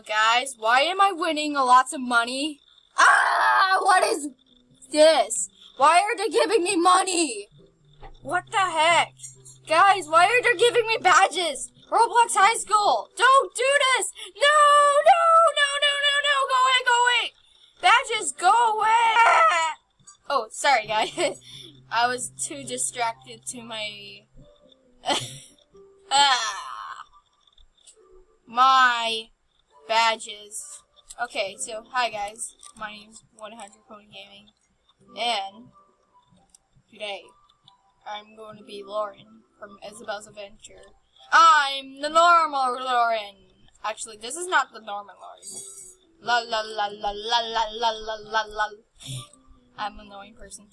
Guys, why am I winning lots of money? Ah, what is this? Why are they giving me money? What the heck? Guys, why are they giving me badges? Roblox High School, don't do this! No, no, no, no, no, no, go away, go away! Badges, go away! Oh, sorry guys. I was too distracted to my... my badges. Okay, so hi guys, my name's 100 Pony Gaming, and today I'm going to be Lauren from Isabelle's Adventure. I'm the normal Lauren. Actually, this is not the normal Lauren. La la la la la la la la la la. I'm an annoying person.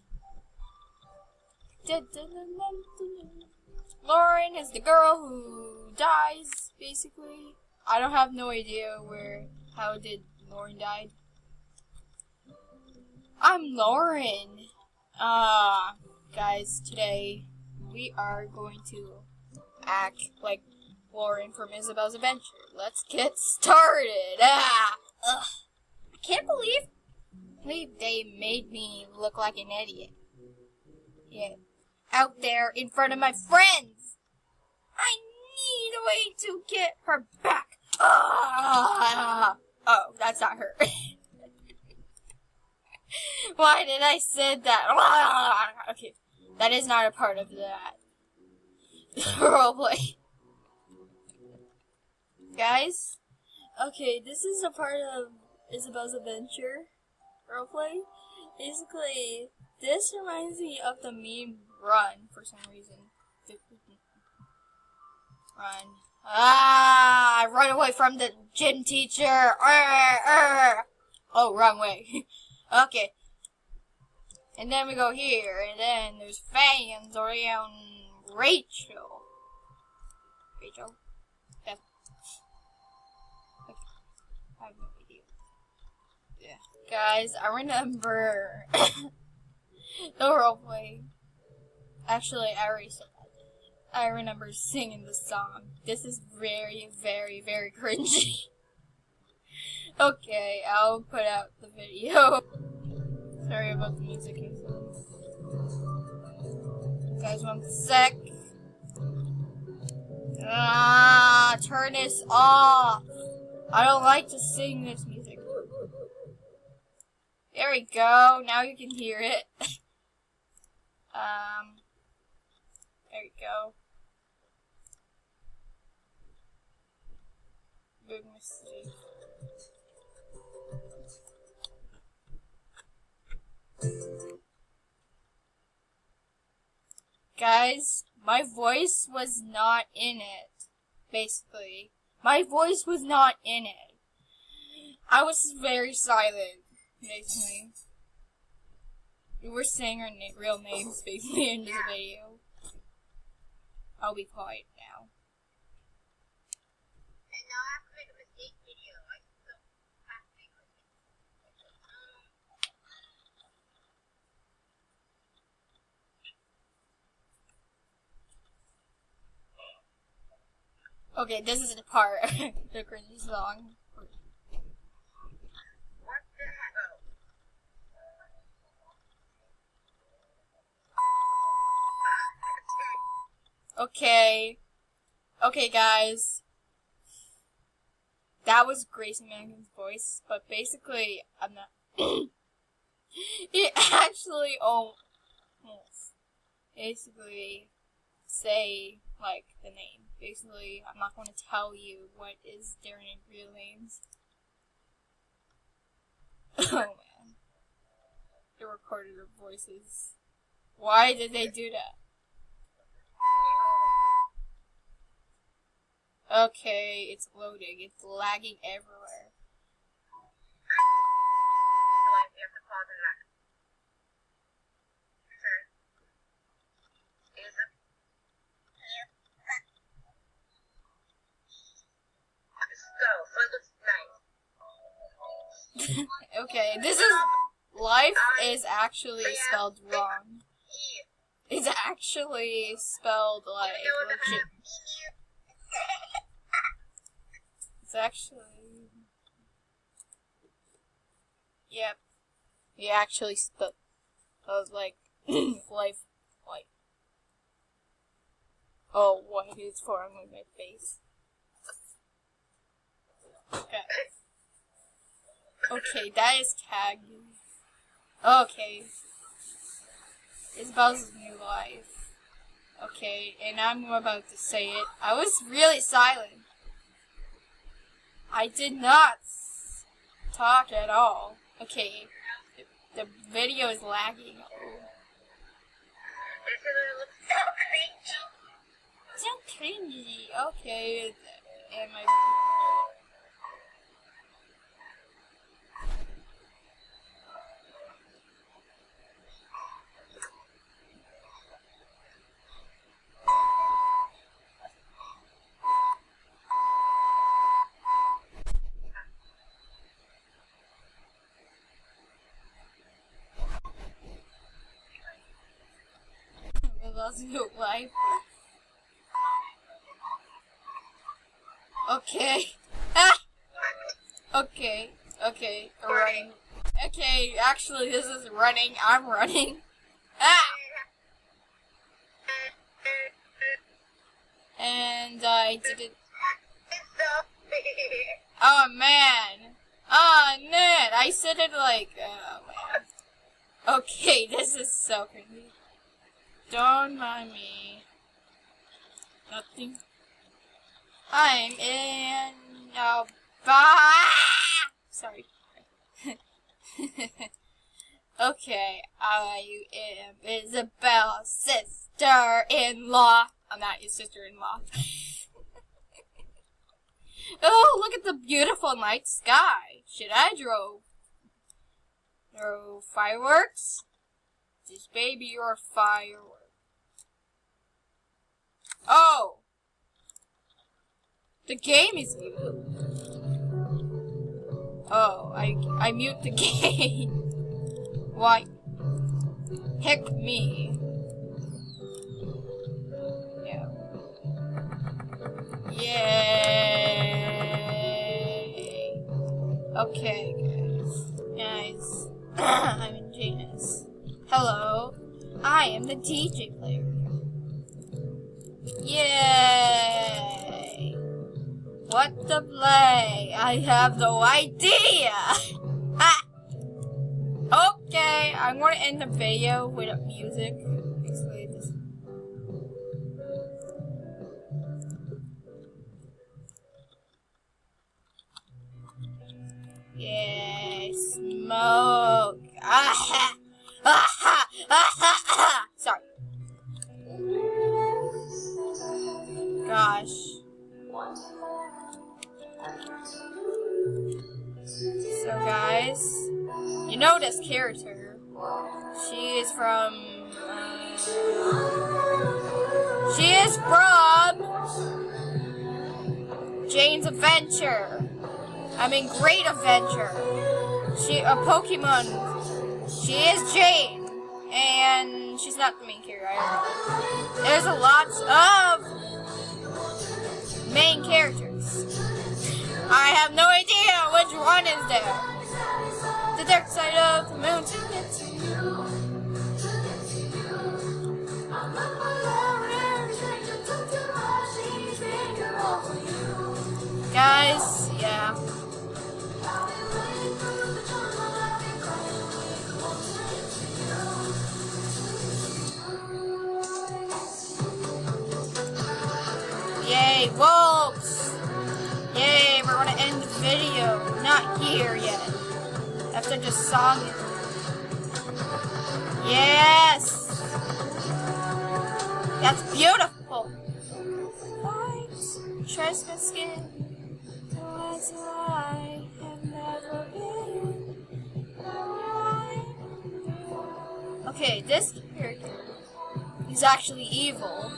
Lauren is the girl who dies, basically. I don't have no idea how did Lauren die. I'm Lauren. Guys, today we are going to act like Lauren from Isabelle's Adventure. Let's get started. I can't believe they made me look like an idiot. Yeah, out there in front of my friends. I need a way to get her back. Oh, that's not her. Why did I say that? Okay, that is not a part of that roleplay. Guys, okay, this is a part of Isabelle's Adventure roleplay. Basically, this reminds me of the meme Run for some reason. Run. I run away from the gym teacher. Oh, wrong way. Okay. And then we go here, and then there's fans around Rachel. Rachel? Yeah. I have no idea. Yeah. Guys, I remember the roleplay. Actually, I already said that. I remember singing the song. This is very, very, very cringy. Okay, I'll put out the video. Sorry about the music. Guys, 1 sec. Turn this off. I don't like to sing this music. There we go. Now you can hear it. There we go. Big mistake. Guys, my voice was not in it. Basically, my voice was not in it. I was very silent, basically. We were saying our real names, basically, in the video. I'll be quiet now. And now I have to make a mistake video. I still have to make a mistake. Okay, this is the part. The cringy song. What the heck? Okay. Okay, guys. That was Gracie Mangan's voice, but basically, I'm not. It actually almost basically say, like, the name. Basically, I'm not going to tell you what is their real names. Oh, man. They recorded their voices. Why did they do that? Okay, it's loading. It's lagging everywhere. Okay, this is... Life is actually spelled wrong. It's actually spelled like legit. It's actually... Yep. He actually spoke. I was like, life, white. Oh, white is forming on my face. Okay. Okay, that is tagged. Okay. Isabelle's new life. Okay, and I'm about to say it. I was really silent. I did not talk at all. Okay, the video is lagging. So cringy. Okay, and my. Your life. Okay. Ah! Okay. Okay. Running. Okay, actually this is running. I'm running. Ah! And I didn't. Oh man. Oh man. I said it like, oh man. Okay, this is so crazy. Don't mind me. Nothing. I'm in a Sorry. Okay, I am Isabelle's sister-in-law. I'm not your sister-in-law. Oh, look at the beautiful night sky. Should I throw fireworks? This baby or fireworks? Oh! The game is muted. Oh, I mute the game. Why? Heck me. Yeah. Yay! Okay, guys. I'm in Janus. Hello. I am the DJ player. Yay! What to play? I have no idea! Ah! Okay, I'm gonna end the video with music. Basically, this. Yeah, smoke! Ah! Ah! Ah! Sorry. Gosh. So guys, you know this character. She is from Jane's Adventure. I mean Great Adventure. She a Pokemon. She is Jane. And she's not the main character. There's a lot of main characters. I have no idea which one is there. The dark side of the moon to get to you. Guys, yeah. Yay, wolves! Yay, we're gonna end the video. Not here yet. After this song. Yes! That's beautiful! White, chestnut skin. As I have never been. Okay, this character is actually evil.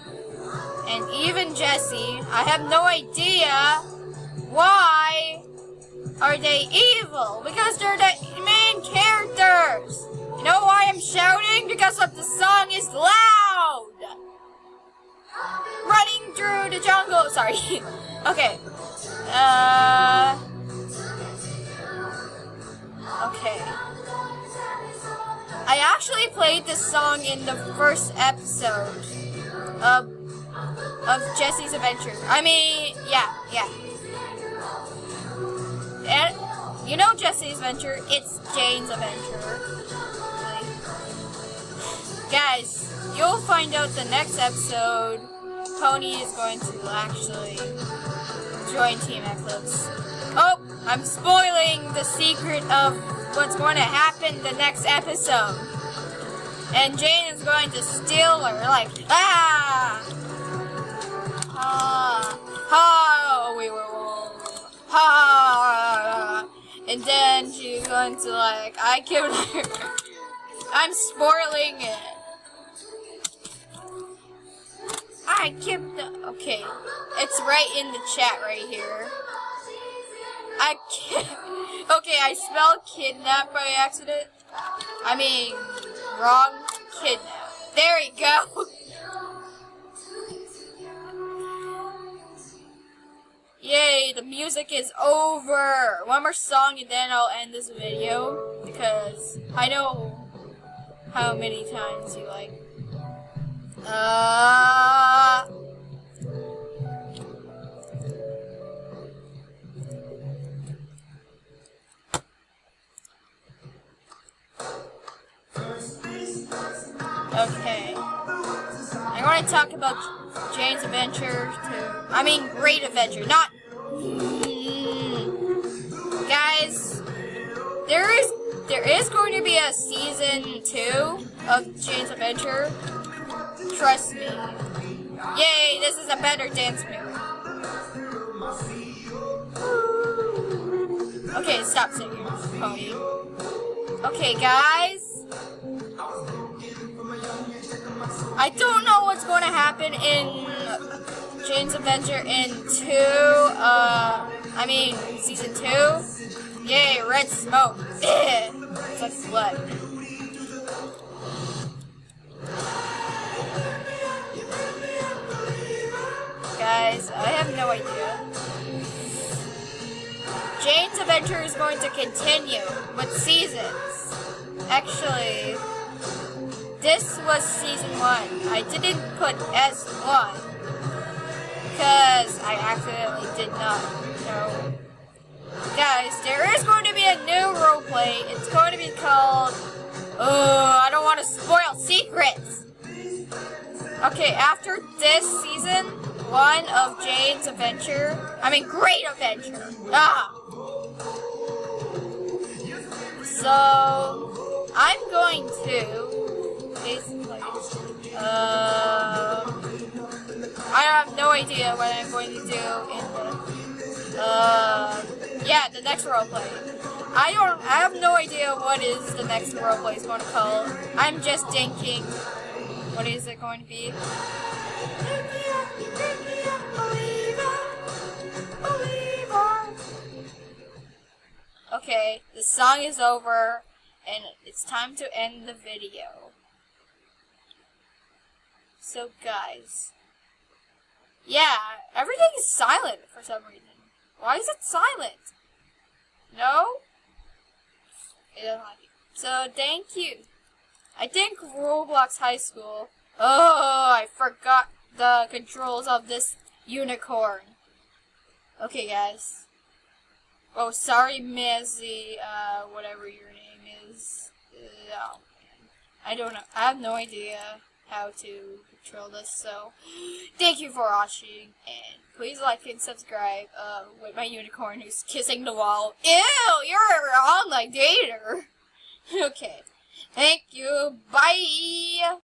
And even Jesse, I have no idea why are they evil? Because they're the main characters. You know why I'm shouting? Because of the song is loud. Running through the jungle. Sorry. Okay. Okay. I actually played this song in the first episode of Jesse's Adventure. I mean, yeah. And you know Jesse's Adventure, it's Jane's Adventure. Really. Guys, you'll find out the next episode. Pony is going to actually join Team Eclipse. Oh, I'm spoiling the secret of what's going to happen the next episode. And Jane is going to steal her, like, and then she's going to, like, I killed her. I'm spoiling it. I killed the, okay, it's right in the chat right here. Okay, I spelled kidnap by accident. I mean, wrong kidnap. There you go. Yay, the music is over. One more song and then I'll end this video. Because I know how many times you like. Okay. I'm going to talk about Jane's Adventure too. I mean, Great Adventure, not. Guys, there is going to be a season 2 of Jane's Adventure. Trust me. Yay! This is a better dance move. Okay, stop singing, Pony. Okay, guys. I don't know what's going to happen in Jane's Adventure in season 2. Yay, red smoke. It's like blood. Guys, I have no idea. Jane's Adventure is going to continue with seasons. Actually, this was season 1. I didn't put S1 because I accidentally did not know. Guys, there is going to be a new roleplay. It's going to be called, I don't want to spoil secrets. Okay, after this season 1 of Jane's Adventure, Great Adventure. So, I'm going to basically, I have no idea what I'm going to do in the next roleplay. I have no idea what is the next roleplay is going to call. I'm just thinking, what is it going to be? Okay, the song is over, and it's time to end the video. So, guys, yeah, everything is silent for some reason. Why is it silent? No? It doesn't like it. So, thank you. I think Roblox High School. Oh, I forgot the controls of this unicorn. Okay, guys. Oh, sorry, Mizzy, whatever your name is. Oh, man. I don't know. I have no idea how to control this, so thank you for watching, and please like and subscribe, with my unicorn who's kissing the wall. Ew, you're an online dater. Okay. Thank you. Bye.